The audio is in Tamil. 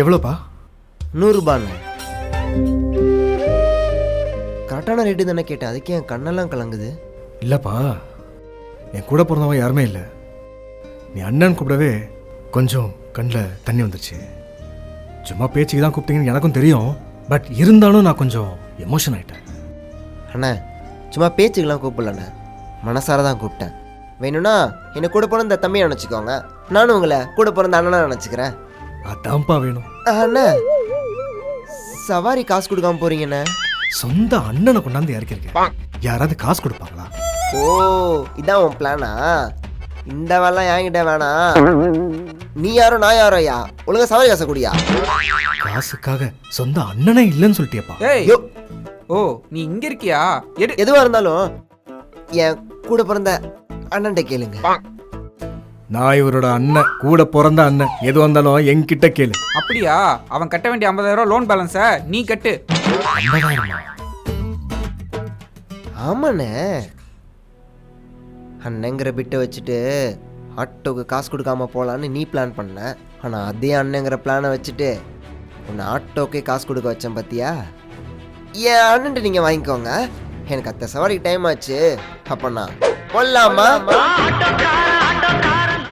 எவ்வளோப்பா? 100 ரூபாண்ணே. கரெக்டான ரேட்டு தானே கேட்டேன், அதுக்கே என் கண்ணெல்லாம் கலங்குது. இல்லைப்பா, என் கூட பிறந்தவன் யாருமே இல்லை. நீ அண்ணன் கூப்பிடவே கொஞ்சம் கண்ணில் தண்ணி வந்துருச்சு. சும்மா பேச்சுக்கு தான் கூப்பிட்டீங்கன்னு எனக்கும் தெரியும். பட் இருந்தாலும் நான் கொஞ்சம் எமோஷன் ஆகிட்டேன். அண்ணா சும்மா பேச்சுக்கெல்லாம் கூப்பிடலண்ணே, மனசார தான் கூப்பிட்டேன். வேணும்னா என்னை கூட பிறந்த தம்பியை நினச்சிக்கோங்க, நானும் உங்களை கூட பிறந்த அண்ணனா நினச்சிக்கிறேன். அதான்ப்பா வேணும். அண்ணா சவாரி காசு கொடுக்காம போறீங்கண்ணே. சொந்த அண்ணனை கொண்டாந்து இறக்கிருக்கேன், யாராவது காசு கொடுப்பாங்களா? ஓ இதான் உன் பிளானா? இந்த வேலைலாம் என்கிட்ட வேணாம். நீ யாரோ நான் யாரோ ஐயா, ஒழுங்கா சவாரி காசை குடியா. காசுக்காக சொந்த அண்ணனே இல்லைன்னு சொல்லிட்டியப்பா. ஏய் ஐயோ, ஓ நீ இங்க இருக்கியா? எதுவா இருந்தாலும் என் கூட பிறந்த அண்ணன்ட்ட கேளுங்க. நான் இவரோட அண்ணன், கூட பிறந்த அண்ணன். எது வந்தாலும் என்கிட்ட கேளு. அப்படியா? அவன் கட்ட வேண்டிய 50,000 லோன் பேலன்ஸை நீ கட்டு. 50,000? ஆமாண்ணே, அண்ணங்கிற பிட்டை வச்சுட்டு ஆட்டோக்கு காசு கொடுக்காம போகலான்னு நீ பிளான் பண்ண. ஆனால் அதே அண்ணங்கிற பிளானை வச்சுட்டு உன்னை ஆட்டோக்கே காசு கொடுக்க வச்சேன் பார்த்தியா? என் அண்ணன்ட்டு நீங்கள் வாங்கிக்கோங்க, எனக்கு அத்தை சவாரிக்கு டைம் ஆச்சு. அப்போ நான் போடலாமா?